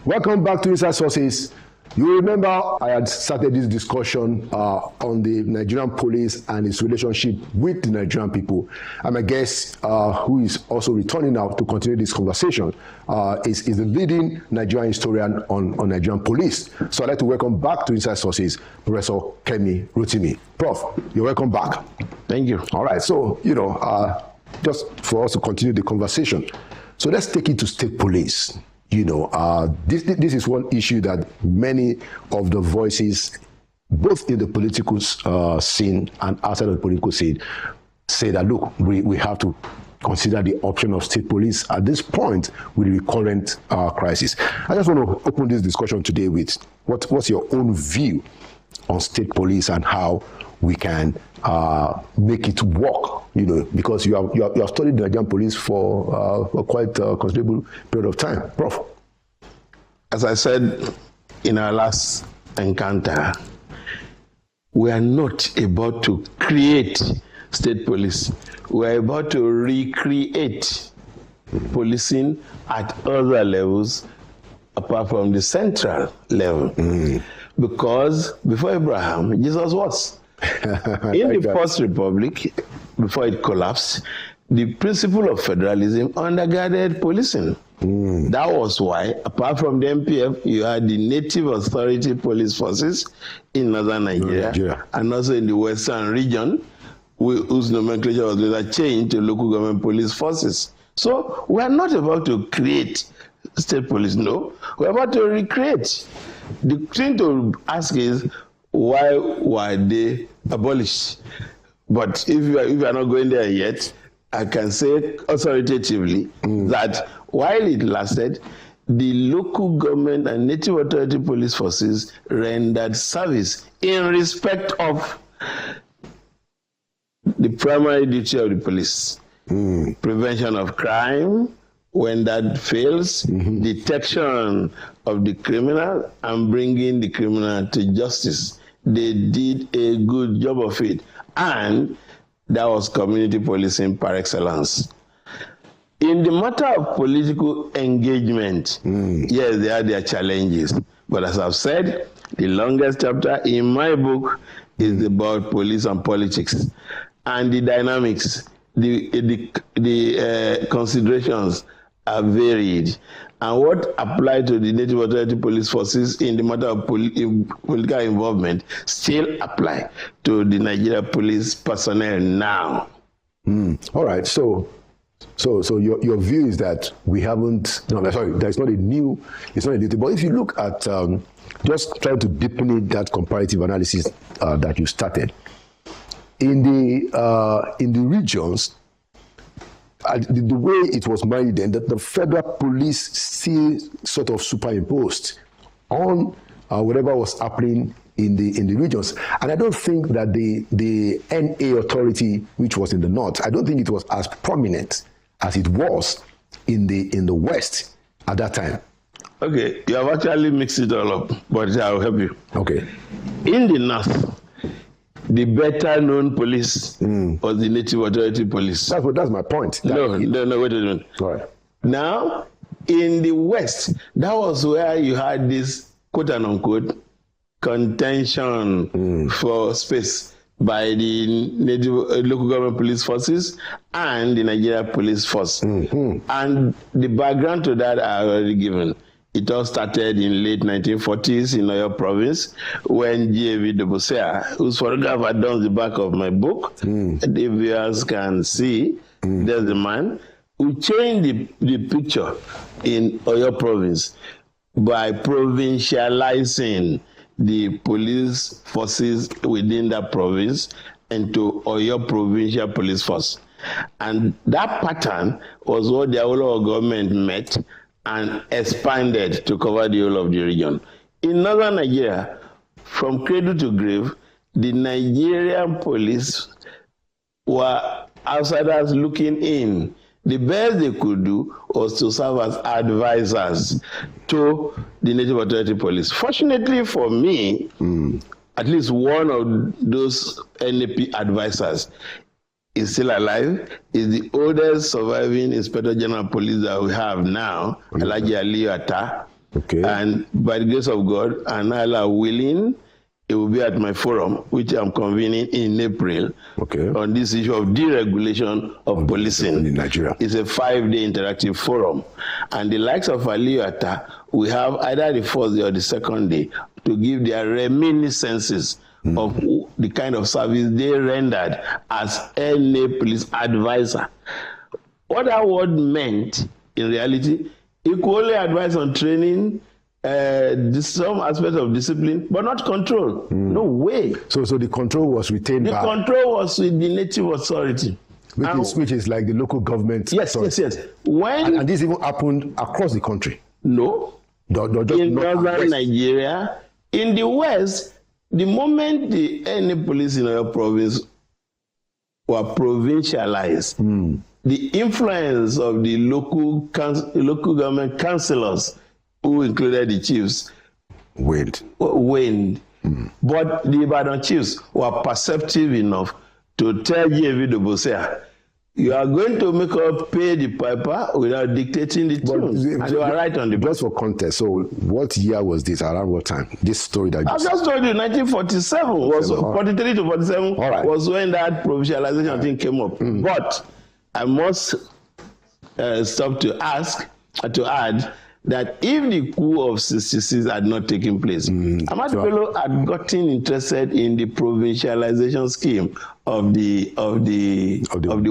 Welcome back to Inside Sources. You remember I had started this discussion on the Nigerian police and its relationship with the Nigerian people. And my guest, who is also returning now to continue this conversation, is the leading Nigerian historian on Nigerian police. So I'd like to welcome back to Inside Sources, Professor Kemi Rotimi. Prof, you're welcome back. Thank you. All right, so, just for us to continue the conversation. So let's take it to state police. This is one issue that many of the voices, both in the political scene and outside of the political scene, say that, look, we have to consider the option of state police at this point with the current crisis. I just want to open this discussion today with what's your own view on state police and how we can make it work, because you have studied the Nigerian police for a quite considerable period of time. Prof. As I said in our last encounter, we are not about to create state police. We are about to recreate policing at other levels apart from the central level. Because before Abraham, Jesus was. In the First Republic, before it collapsed, the principle of federalism undergirded policing. That was why, apart from the MPF, you had the native authority police forces in northern Nigeria and also in the western region, whose nomenclature was later changed to local government police forces. So we are not about to create state police, no. We are about to recreate. The thing to ask is, why were they abolished? But if you are not going there yet, I can say authoritatively that while it lasted, the local government and native authority police forces rendered service in respect of the primary duty of the police. Prevention of crime, when that fails, detection of the criminal and bringing the criminal to justice. They did a good job of it. And that was community policing par excellence. In the matter of political engagement, yes, there are their challenges. But as I've said, the longest chapter in my book is about police and politics. And the dynamics, the considerations are varied. And what applied to the native authority police forces in the matter of political involvement still apply to the Nigeria police personnel now. All right. So your view is that we haven't. No, sorry. It's not a new thing. But if you look at just trying to deepen it, that comparative analysis that you started in the regions. The way it was managed then, that the federal police still sort of superimposed on whatever was happening in the regions. And I don't think that the NA authority, which was in the north, I don't think it was as prominent as it was in the west at that time. Okay, you have actually mixed it all up, but I'll help you. Okay. In the north, the better known police was the native authority police. That's my point. No, wait a minute. All right. Now, in the west, that was where you had this quote and unquote contention for space by the native local government police forces and the Nigeria police force. And the background to that I already given. It all started in late 1940s in Oyo province when G.A.V. de Beausert, whose photograph adorns the back of my book, the viewers can see, there's the man who changed the picture in Oyo province by provincializing the police forces within that province into Oyo provincial police force. And that pattern was what the Awolowo government met and expanded to cover the whole of the region. In northern Nigeria, from cradle to grave, the Nigerian police were outsiders looking in. The best they could do was to serve as advisors to the native authority police. Fortunately for me, at least one of those NAP advisors is still alive, is the oldest surviving Inspector General of Police that we have now, Alhaji Aliyu Atta, Okay. And by the grace of God, and Allah willing, it will be at my forum, which I'm convening in April, on this issue of deregulation of policing in Nigeria. It's a 5-day interactive forum. And the likes of Aliyu Atta, we have either the first day or the second day to give their reminiscences of the kind of service they rendered as NA police advisor. What that word meant, in reality, equally advice on training, some aspect of discipline, but not control. No way. So the control was retained by... The control was with the native authority. Which is like the local government. Yes. And this even happened across the country? No. In northern Nigeria. In the West, the moment any police in our province were provincialized, the influence of the local government councillors, who included the chiefs, waned. But the Ibadan chiefs were perceptive enough to tell G.A.V. Dobosea, you are going to make us pay the piper without dictating the tune. And you are right on the just for context. So what year was this? Around what time? This story that I just told you, 1947 was 43 to 47 was when that provincialization thing came up. But I must stop to add that if the coup of 66 had not taken place, Ahmad Bello had gotten interested in the provincialization scheme of the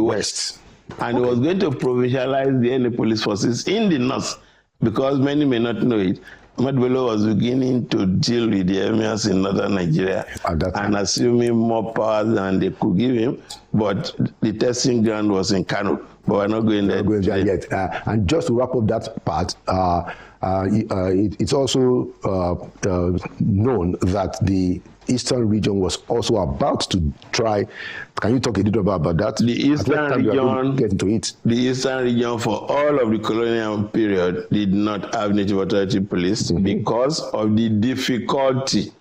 West. And he was going to provincialize the NA police forces in the North, because many may not know it. Ahmad Bello was beginning to deal with the emirs in northern Nigeria and assuming more power than they could give him, but the testing ground was in Kano. But we're not going there yet. And just to wrap up that part, it's also known that the Eastern region was also about to try. Can you talk a little about that? The Eastern region, get into it. The Eastern region, for all of the colonial period, did not have native authority police because of the difficulty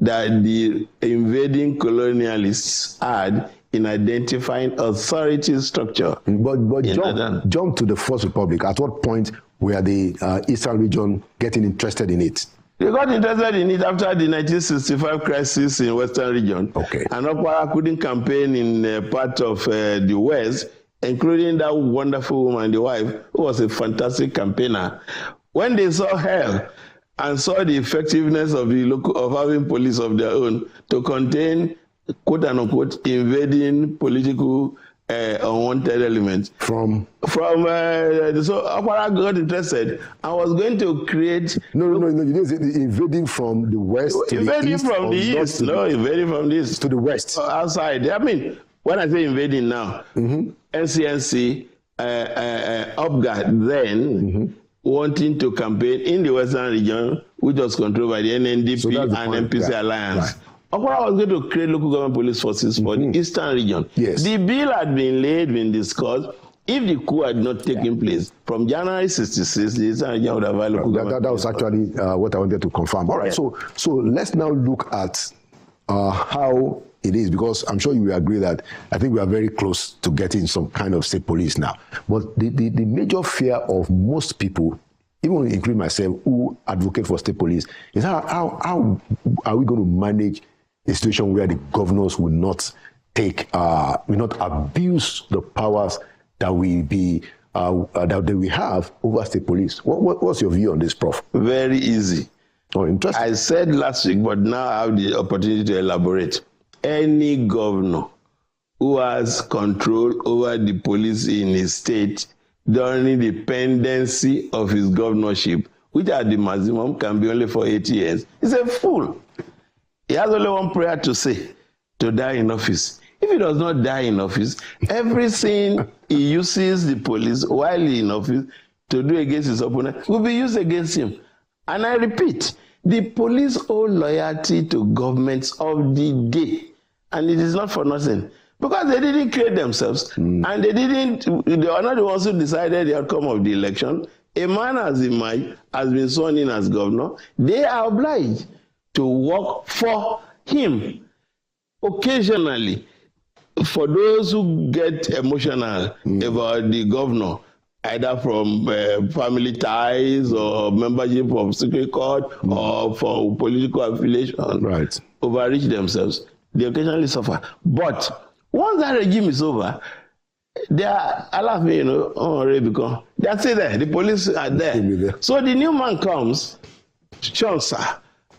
that the invading colonialists had in identifying authority structure. But jump to the First Republic. At what point were the Eastern region getting interested in it? They got interested in it after the 1965 crisis in Western region. And Okpara couldn't campaign in part of the West, including that wonderful woman, the wife, who was a fantastic campaigner. When they saw her and saw the effectiveness of having police of their own to contain, quote unquote, invading political unwanted elements so Okpara got interested and was going to create invading from the west to invading the east, from the east. Invading from the east to the west, outside. I mean, when I say invading now, NCNC UpGuard then wanting to campaign in the Western region, which was controlled by the NNDP and MPC alliance. Okpara was going to create local government police forces for the Eastern region. The bill had been discussed. If the coup had not taken place from January 66, the Eastern region would have had local government. That was actually what I wanted to confirm. All right, so let's now look at how it is, because I'm sure you will agree that I think we are very close to getting some kind of state police now. But the major fear of most people, even including myself, who advocate for state police, is how are we going to manage a situation where the governors will not abuse the powers that we have over state police? What's your view on this, Prof? Very easy. Oh, interesting. I said last week, but now I have the opportunity to elaborate. Any governor who has control over the police in his state during the pendency of his governorship, which at the maximum can be only for 8 years, is a fool. He has only one prayer to say: to die in office. If he does not die in office, everything he uses the police while he's in office to do against his opponent will be used against him. And I repeat, the police owe loyalty to governments of the day. And it is not for nothing. Because they didn't create themselves, and they are not the ones who decided the outcome of the election. A man as has been sworn in as governor. They are obliged to work for him. Occasionally, for those who get emotional about the governor, either from family ties or membership of secret court or for political affiliation, overreach themselves. They occasionally suffer. But once that regime is over, they are, they are still there. The police are there. So the new man comes, sir,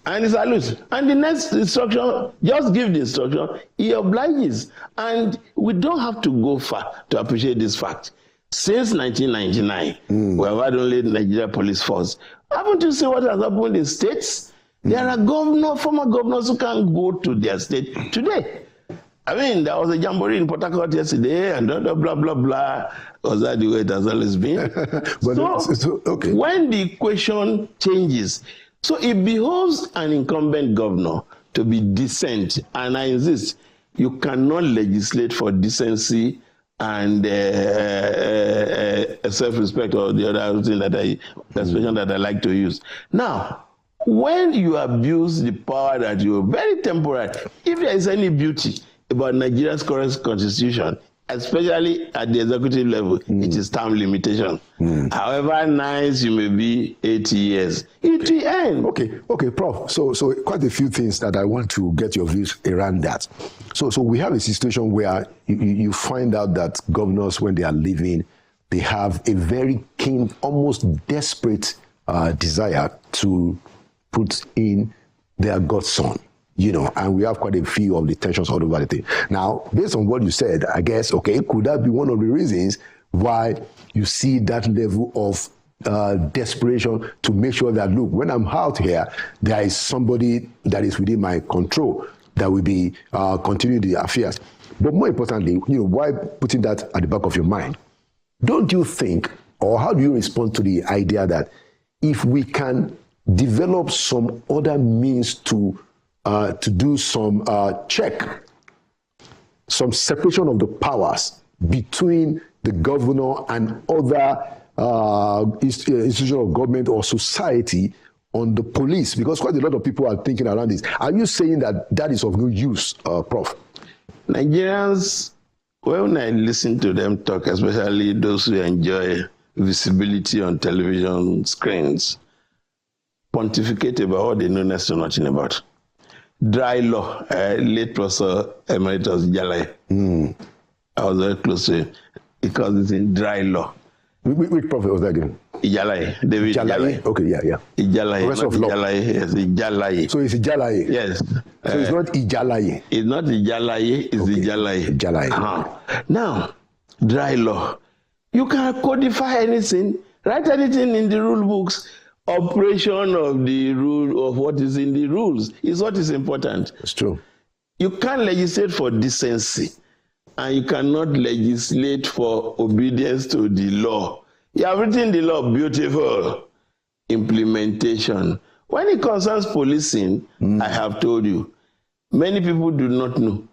and he salutes. And the next instruction, just give the instruction, he obliges. And we don't have to go far to appreciate this fact. Since 1999, we have had only the Nigeria Police Force. Haven't you seen what has happened in states? There are former governors who can't go to their state today. I mean, there was a jamboree in Port Harcourt yesterday, and blah, blah, blah, blah. Was that the way it has always been? Okay. When the equation changes, so it behoves an incumbent governor to be decent. And I insist, you cannot legislate for decency and self-respect, or the other thing expression that I like to use. Now, when you abuse the power that you're very temporary, if there is any beauty about Nigeria's current constitution, especially at the executive level, it is term limitation. However nice you may be, 80 years, it will end. Okay, Prof. So quite a few things that I want to get your views around that. So we have a situation where you find out that governors, when they are leaving, they have a very keen, almost desperate desire to put in their godson. And we have quite a few of the tensions all over the thing. Now, based on what you said, I guess, could that be one of the reasons why you see that level of desperation to make sure that, look, when I'm out here, there is somebody that is within my control that will be continuing the affairs. But more importantly, why putting that at the back of your mind? Don't you think, or how do you respond to the idea that if we can develop some other means to do some check, some separation of the powers between the governor and other institutions of government or society on the police? Because quite a lot of people are thinking around this. Are you saying that that is of no use, Prof? Nigerians, when I listen to them talk, especially those who enjoy visibility on television screens, pontificate about what they know next to nothing about. Dry law, late Professor Emeritus Jalai. I was very close to him because it's in dry law. Which prophet was that again? Jalai, David Jalai. Okay, yeah. Jalai, Professor of law. Jalai, yes, Jalai. So it's Jalai. Yes. So it's not Jalai. It's not Jalai, it's Jalai. Jalai. Now, dry law. You can codify anything, write anything in the rule books. Operation of the rule, of what is in the rules, is what is important. It's true. You can't legislate for decency, and you cannot legislate for obedience to the law. You have written the law, beautiful. Implementation. When it concerns policing, I have told you, many people do not know.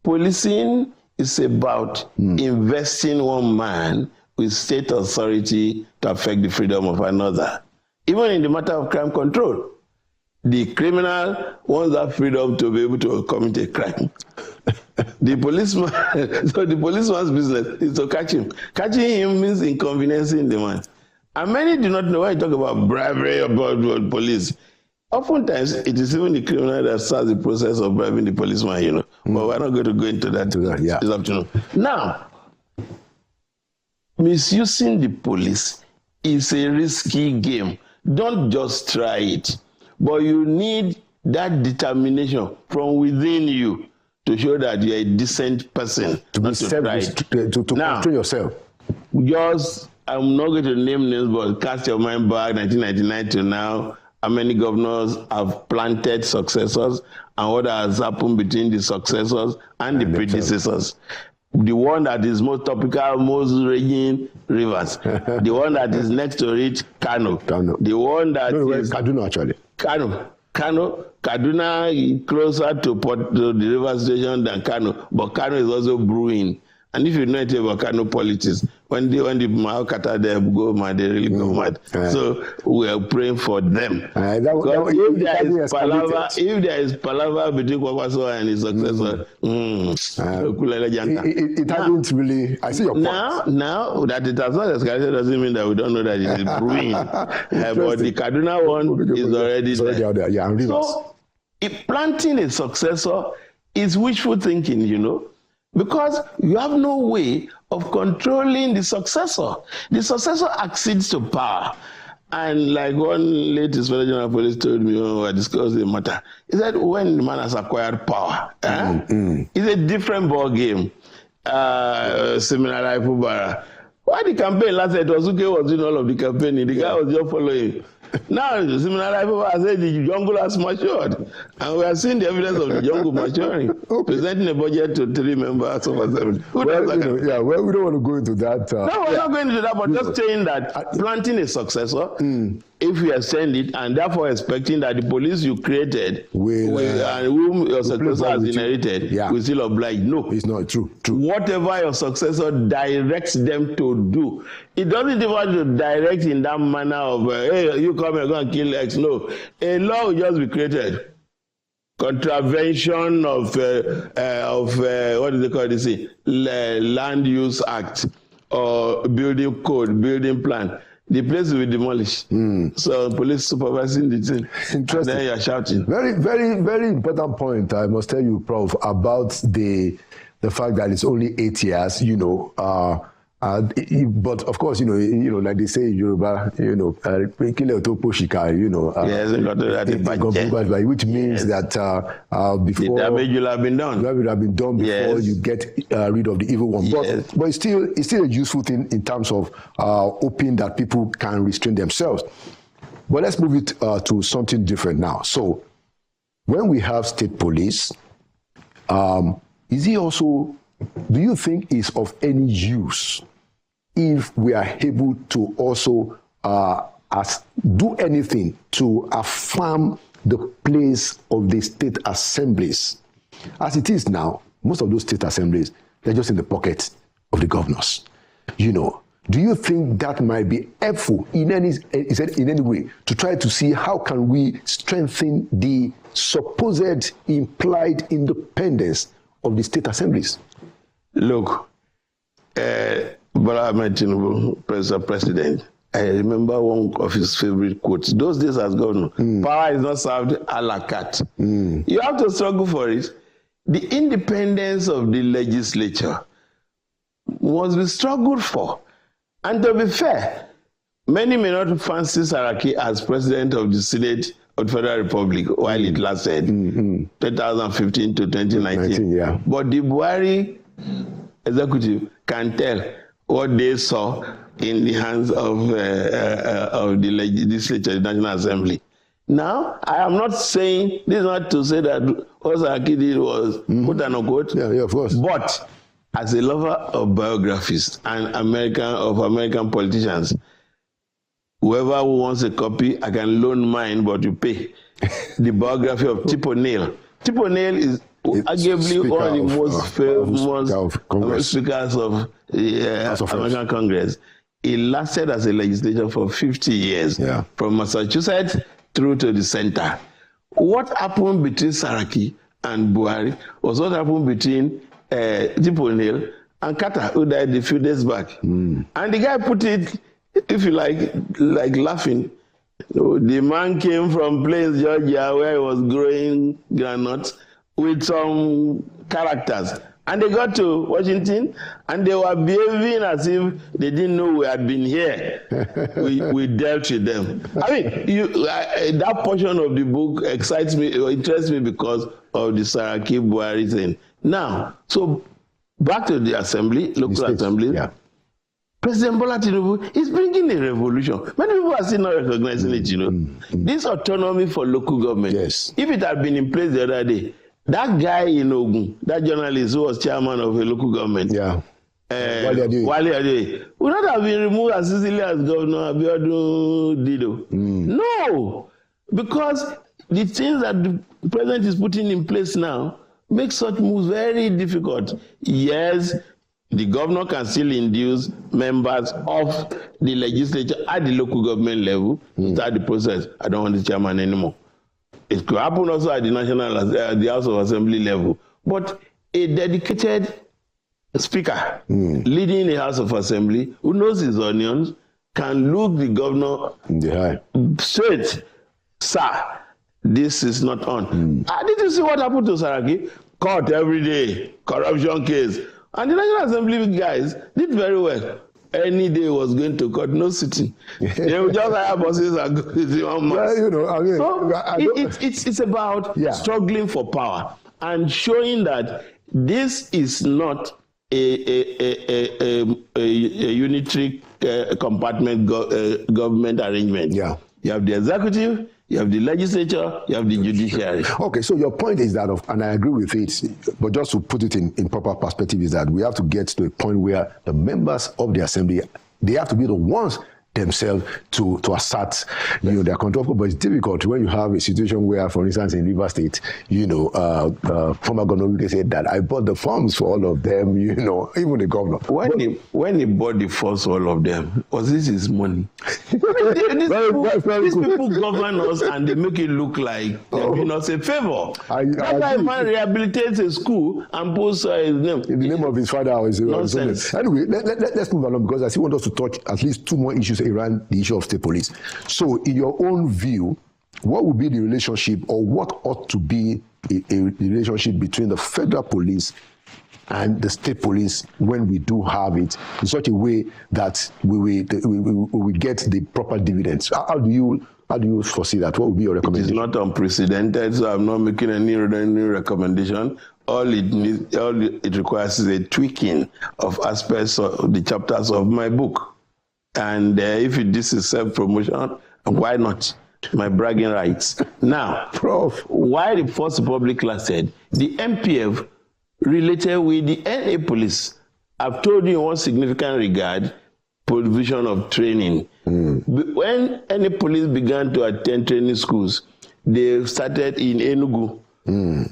Policing is about investing one man with state authority to affect the freedom of another. Even in the matter of crime control, the criminal wants that freedom to be able to commit a crime. The policeman, so the policeman's business is to catch him. Catching him means inconveniencing the man. And many do not know when you talk about bribery about police. Oftentimes, it is even the criminal that starts the process of bribing the policeman, But we're not going to go into that this afternoon. Now, misusing the police is a risky game. Don't just try it, but you need that determination from within you to show that you're a decent person. To control yourself. I'm not going to name names, but cast your mind back 1999 to now. How many governors have planted successors, and what has happened between the successors and the predecessors? The one that is most topical, most raging, Rivers. The one that is next to it, Kano. The one that is Kaduna, actually. Kaduna closer to the river station than Kano, but Kano is also brewing. And if you know anything about Kano politics, when the Maokata they go mad, they really go mad. So we are praying for them. If there is palaver between Kwankwaso and his successor, it hasn't really. I see your point. Now that it has not escalated doesn't mean that we don't know that it is brewing. But the Kaduna one is already there. Yeah, so planting a successor is wishful thinking, you know. Because you have no way of controlling the successor. The successor accedes to power. And like one late Inspector General of Police told me when I discussed the matter, he said when the man has acquired power, it's a different ball game. Similar like Fubara. Why the campaign last year, Osuke was doing all of the campaigning. The guy was just following. Now, similar like I said, the jungle has matured. And we are seeing the evidence of the jungle maturing. Presenting a budget to 3 members of Assembly. We don't want to go into that. No, we're not going into that, but just saying that planting a successor, if you extend it, and therefore expecting that the police you created and whom your successor has inherited will still oblige. No. It's not true. Whatever your successor directs them to do, it doesn't even to direct in that manner of, hey, you come and go and kill X. No. A law will just be created. Contravention of what do they call this thing? Land Use Act or building code, building plan. The place will be demolished. So police supervising the thing. Interesting. Then you're shouting. Very, very, very important point. I must tell you, Prof, about the fact that it's only 8 years. You know, but of course, you know, like they say in Yoruba, you know, which means that before the damage will have been done. Before you get rid of the evil one. But it's still a useful thing in terms of hoping that people can restrain themselves. But let's move it to something different now. So when we have state police, is it also, do you think is of any use if we are able to also do anything to affirm the place of the state assemblies? As it is now, most of those state assemblies, they're just in the pocket of the governors. You know, do you think that might be helpful in any way to try to see how can we strengthen the supposed implied independence of the state assemblies? Look, Bola Ahmed Tinubu, President, I remember one of his favorite quotes. Those days as governor, power is not served a la carte. You have to struggle for it. The independence of the legislature must be struggled for. And to be fair, many may not fancy Saraki as president of the Senate of the Federal Republic while it lasted, 2015 to 2019. But the Buhari executive can tell what they saw in the hands of the legislature, the National Assembly. Now, I am not saying, this is not to say that what Saraki did was quote unquote, of course. But as a lover of biographies and American politicians, whoever who wants a copy, I can loan mine, but you pay. The biography of Tip O'Neill. Tip O'Neill is arguably one of the most famous speakers of the American Congress. He lasted as a legislator for 50 years, from Massachusetts through to the center. What happened between Saraki and Buhari was what happened between Tip O'Neill and Carter, who died a few days back. And the guy put it, if you like laughing. The man came from Plains, Georgia, where he was growing groundnuts with some characters. And they got to Washington, and they were behaving as if they didn't know we had been here. we dealt with them. I mean, that portion of the book excites me, interests me because of the Saraki Buhari thing. Now, so back to the assembly, local assembly. President Bola Tinubu is bringing a revolution. Many people are still not recognizing it, you know. This autonomy for local government. If it had been in place the other day, that guy in Ogun, that journalist who was chairman of a local government, Wale Adeoye, would not have been removed as easily as Governor Abiodun Dido. No, because the things that the president is putting in place now make such moves very difficult. Yes, the governor can still induce members of the legislature at the local government level to start the process. I don't want the chairman anymore. It could happen also at the the House of Assembly level. But a dedicated speaker leading the House of Assembly who knows his onions can look the governor in the eye straight. Sir, this is not on. Did you see what happened to Saraki? Court every day, corruption case. And the National Assembly guys did very well. Any day was going to court, no sitting. They would just hire bosses and go to one month. Well, you know, I mean, so it's about struggling for power and showing that this is not a unitary compartment government arrangement. Yeah. You have the executive, you have the legislature, you have the judiciary. Okay, so your point is that, and I agree with it, but just to put it in proper perspective, is that we have to get to a point where the members of the assembly, they have to be the ones themselves to assert, you know, their control. But it's difficult when you have a situation where, for instance, in Rivers State, you know, former governor said that I bought the forms for all of them, you know, even the governor. When he bought the forms for all of them, was this his money? These people govern us and they make it look like they're doing us a favor. That's why man rehabilitates a school and puts his name. In the name of his father or his nonsense. Anyway, let's move along, because I still want us to touch at least two more issues around the issue of state police. So, in your own view, what would be the relationship, or what ought to be a relationship between the federal police and the state police when we do have it in such a way that we get the proper dividends? How do you foresee that? What would be your recommendation? It is not unprecedented, so I'm not making any recommendation. All it requires is a tweaking of aspects of the chapters of my book. And if this is self-promotion, why not? My bragging rights. Now, Prof, why the First Republic lasted, the MPF related with the NA police. I've told you in one significant regard, provision of training. When NA police began to attend training schools, they started in Enugu,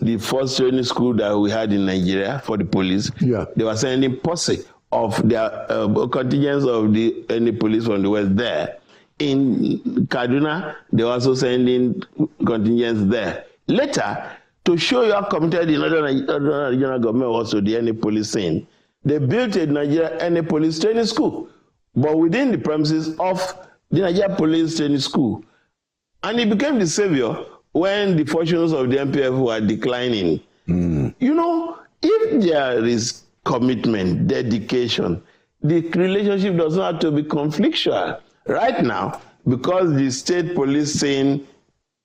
the first training school that we had in Nigeria for the police. Yeah. They were sending posse of their contingents of the NA police from the west there. In Kaduna, they were also sending contingents there. Later, to show you how committed the Northern Regional Government was to the NA police scene, they built a Nigeria NA police training school, but within the premises of the Nigeria Police Training School. And it became the savior when the fortunes of the MPF were declining. You know, if there is commitment, dedication, the relationship does not have to be conflictual. Right now, because the state police scene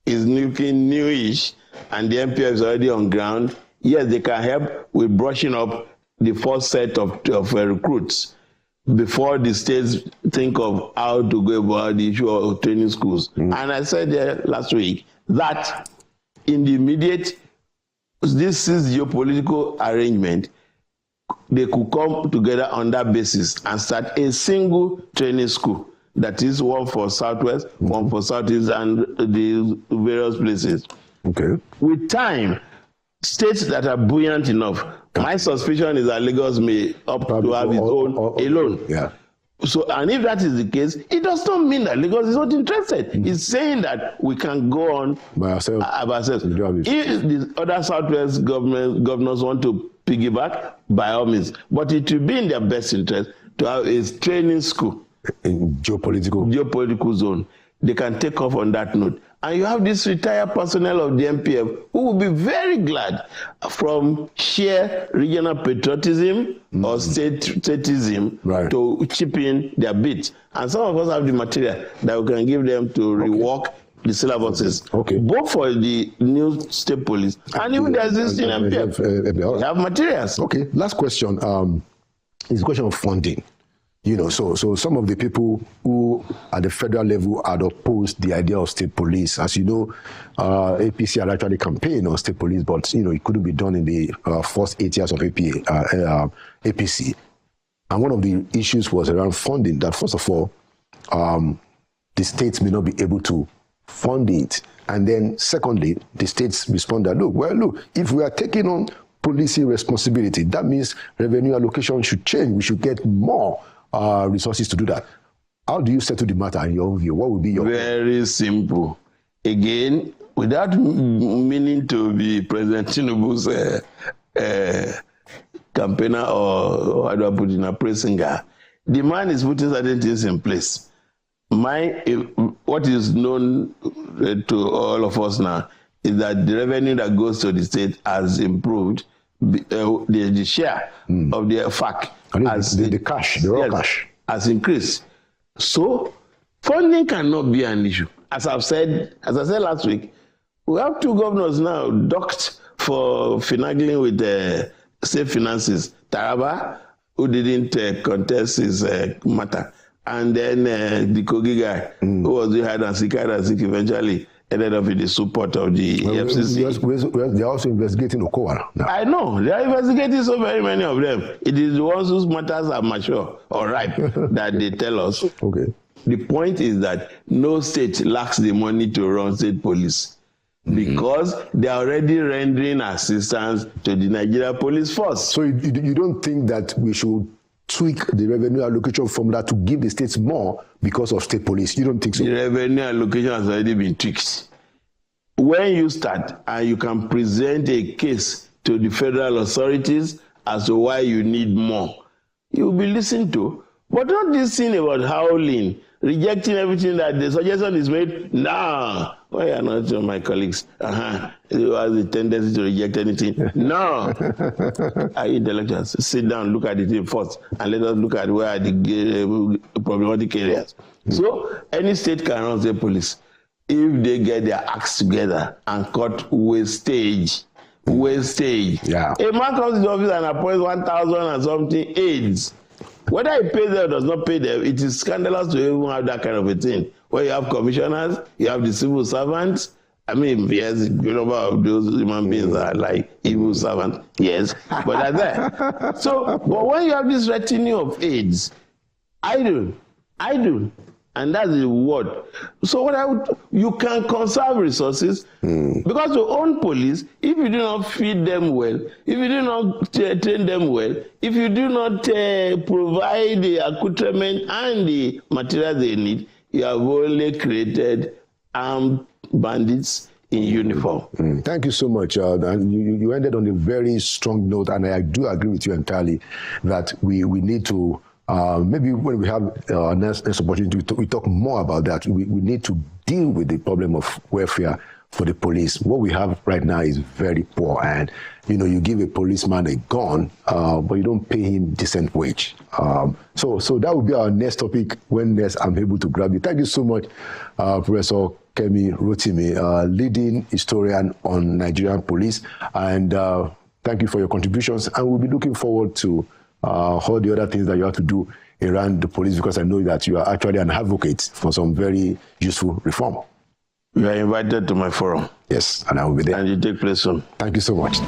is looking newish and the MPF is already on ground, yes, they can help with brushing up the first set of recruits before the states think of how to go about the issue of training schools. And I said last week that in the immediate, this is geopolitical arrangement, they could come together on that basis and start a single training school. That is one for Southwest, one for Southeast, and the various places. Okay. With time, states that are buoyant enough, my suspicion is that Lagos may opt to have its own alone. Yeah. So, and if that is the case, it does not mean that Lagos is not interested. It's saying that we can go on by ourselves. If the other Southwest governors want to piggyback, by all means. But it will be in their best interest to have a training school in geopolitical zone. They can take off on that note. And you have this retired personnel of the MPF who will be very glad from sheer regional patriotism or statism to chip in their bit. And some of us have the material that we can give them to rework the syllabuses, both for the new state police and even the existing MPF. They have materials. Okay, last question is a question of funding. You know, so some of the people who at the federal level had opposed the idea of state police. As you know, APC had actually campaigned on state police, but, you know, it couldn't be done in the first 8 years of APC. And one of the issues was around funding, that first of all, the states may not be able to fund it. And then secondly, the states responded, look, if we are taking on policing responsibility. That means revenue allocation should change. We should get more resources to do that. How do you settle the matter in your view? What would be your... Very simple. Again, without meaning to be President Tinubu's campaigner or how do I put it, a praise singer, the man is putting certain things in place. What is known to all of us now is that the revenue that goes to the state has improved. The share of the FAC, the cash, the raw cash, has increased. So funding cannot be an issue. As I said last week, we have 2 governors now docked for finagling with the state finances. Taraba, who didn't contest his matter, and then the Kogi guy, who was the hide and seek eventually ended up in the support of the FCC. They're also investigating Okowa now. I know. They are investigating so very many of them. It is the ones whose matters are mature or ripe that they tell us. Okay. The point is that no state lacks the money to run state police because they are already rendering assistance to the Nigeria police force. So you don't think that we should tweak the revenue allocation formula to give the states more because of state police? You don't think so? The revenue allocation has already been tweaked. When you start and you can present a case to the federal authorities as to why you need more, you will be listened to. But not this thing about howling, rejecting everything that the suggestion is made. No, why are not my colleagues? Who has the tendency to reject anything? No. Intellectuals, sit down, look at the thing first, and let us look at where are the problematic areas. So any state can run state police if they get their acts together and cut wastage. Yeah. A man comes to the office and appoints 1,000 and something aides. Whether he pays them or does not pay them, it is scandalous to even have that kind of a thing. Where you have commissioners, you have the civil servants. I mean, yes, the number of those human beings are like evil servants, yes, but they're there. So, but when you have this retinue of aides, idle, and that's the word. So you can conserve resources because to own police, if you do not feed them well, if you do not train them well, if you do not provide the accoutrement and the materials they need, you have only created armed bandits in uniform. Thank you so much. And you ended on a very strong note, and I do agree with you entirely that we need to maybe when we have next opportunity, we talk more about that. We need to deal with the problem of welfare for the police. What we have right now is very poor, and you give a policeman a gun, but you don't pay him decent wage. So that will be our next topic when next I'm able to grab you. Thank you so much, Professor Kemi Rotimi, leading historian on Nigerian police, and thank you for your contributions. And we'll be looking forward to all the other things that you have to do around the police, because I know that you are actually an advocate for some very useful reform. You are invited to my forum. Yes, and I will be there. And you take place soon. Thank you so much.